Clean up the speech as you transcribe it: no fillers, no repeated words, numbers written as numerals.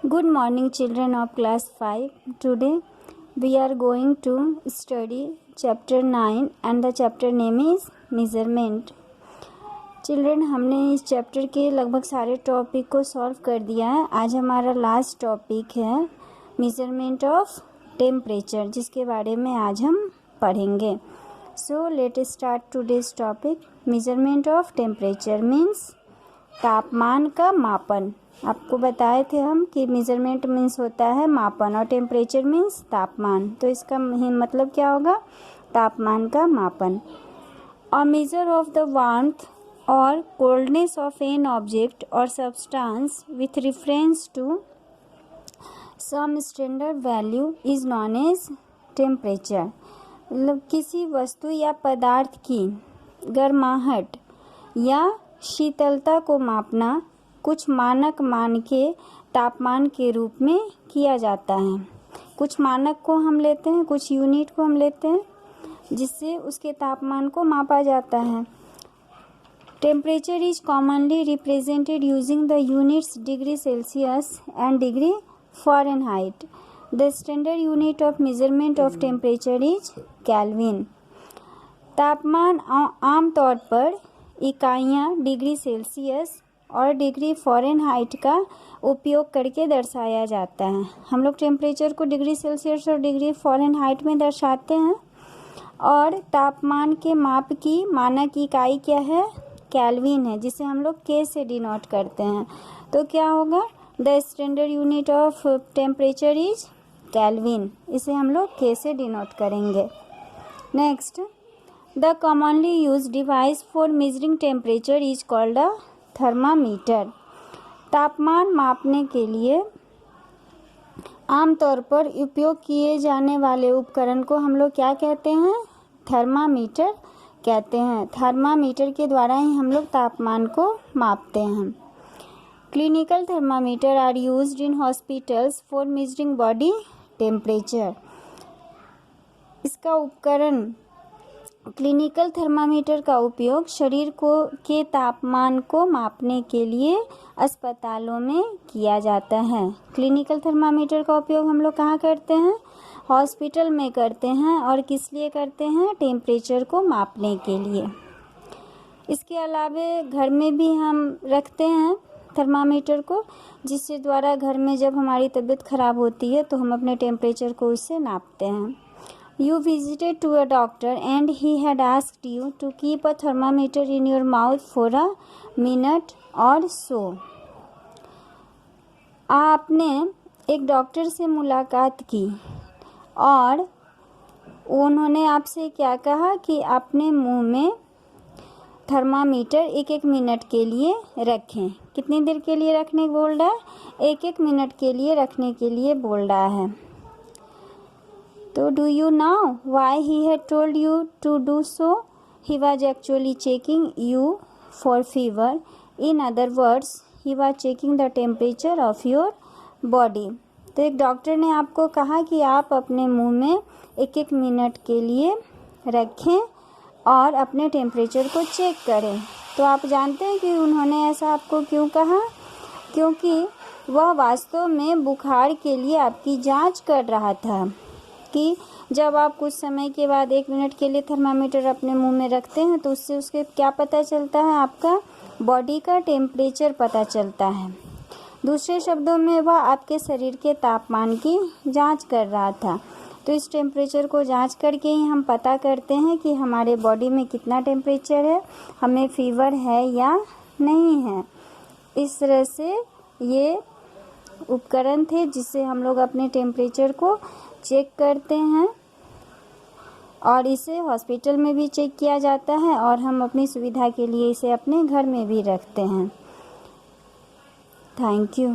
Good morning, children of class 5. Today we are going to study chapter 9 and the chapter name is measurement. Children, हमने इस chapter के लगभग सारे topic को solve कर दिया है. आज हमारा लास्ट टॉपिक है मेजरमेंट ऑफ टेम्परेचर, जिसके बारे में आज हम पढ़ेंगे. So let start today's topic. Measurement of temperature means तापमान का मापन. आपको बताए थे हम कि मेजरमेंट मीन्स होता है मापन और टेम्परेचर मीन्स तापमान. तो इसका मतलब क्या होगा? तापमान का मापन. A measure of the warmth और कोल्डनेस ऑफ एन ऑब्जेक्ट और substance with reference to some standard value is known as temperature. मतलब किसी वस्तु या पदार्थ की गर्माहट या शीतलता को मापना कुछ मानक मान के तापमान के रूप में किया जाता है. कुछ मानक को हम लेते हैं, कुछ यूनिट को हम लेते हैं, जिससे उसके तापमान को मापा जाता है. Temperature is commonly represented using the units degree Celsius and degree Fahrenheit. The standard unit of measurement of temperature is kelvin. तापमान आमतौर पर इकाइयाँ डिग्री सेल्सियस और डिग्री फ़ारेनहाइट का उपयोग करके दर्शाया जाता है. हम लोग टेम्परेचर को डिग्री सेल्सियस और डिग्री फ़ारेनहाइट में दर्शाते हैं. और तापमान के माप की मानक इकाई क्या है? केल्विन है, जिसे हम लोग के से डिनोट करते हैं. तो क्या होगा? The standard unit of temperature is kelvin. इसे हम लोग के से डिनोट करेंगे. Next, the commonly use device for measuring temperature is called a thermometer. तापमान मापने के लिए आमतौर पर उपयोग किए जाने वाले उपकरण को हम लोग क्या कहते हैं? थर्मामीटर कहते हैं. थर्मामीटर के द्वारा ही हम लोग तापमान को मापते हैं. Clinical thermometer are used in hospitals for measuring body temperature. इसका उपकरण क्लिनिकल थर्मामीटर का उपयोग शरीर के तापमान को मापने के लिए अस्पतालों में किया जाता है. क्लिनिकल थर्मामीटर का उपयोग हम लोग कहाँ करते हैं? हॉस्पिटल में करते हैं. और किस लिए करते हैं? टेम्परेचर को मापने के लिए. इसके अलावा घर में भी हम रखते हैं थर्मामीटर को, जिससे द्वारा घर में जब हमारी तबीयत ख़राब होती है तो हम अपने टेम्परेचर को उससे नापते हैं. You visited to a doctor and he had asked you to keep a thermometer in your mouth for a minute or so. आपने एक डॉक्टर से मुलाकात की और उन्होंने आपसे क्या कहा कि अपने मुंह में थर्मामीटर एक मिनट के लिए रखें. कितनी देर के लिए रखने बोल रहा है? एक मिनट के लिए रखने के लिए बोल रहा है. तो do you know why he had told you to do so? He was actually checking you for fever. In other words, he was checking the temperature of your body. तो एक डॉक्टर ने आपको कहा कि आप अपने मुंह में एक मिनट के लिए रखें और अपने टेम्परेचर को चेक करें. तो आप जानते हैं कि उन्होंने ऐसा आपको क्यों कहा? क्योंकि वह वास्तव में बुखार के लिए आपकी जांच कर रहा था कि जब आप कुछ समय के बाद 1 मिनट के लिए थर्मामीटर अपने मुंह में रखते हैं तो उससे उसके क्या पता चलता है? आपका बॉडी का टेम्परेचर पता चलता है. दूसरे शब्दों में वह आपके शरीर के तापमान की जांच कर रहा था. तो इस टेम्परेचर को जांच करके ही हम पता करते हैं कि हमारे बॉडी में कितना टेम्परेचर है, हमें फीवर है या नहीं है. इस तरह से ये उपकरण थे जिससे हम लोग अपने टेम्परेचर को चेक करते हैं. और इसे हॉस्पिटल में भी चेक किया जाता है और हम अपनी सुविधा के लिए इसे अपने घर में भी रखते हैं. Thank you.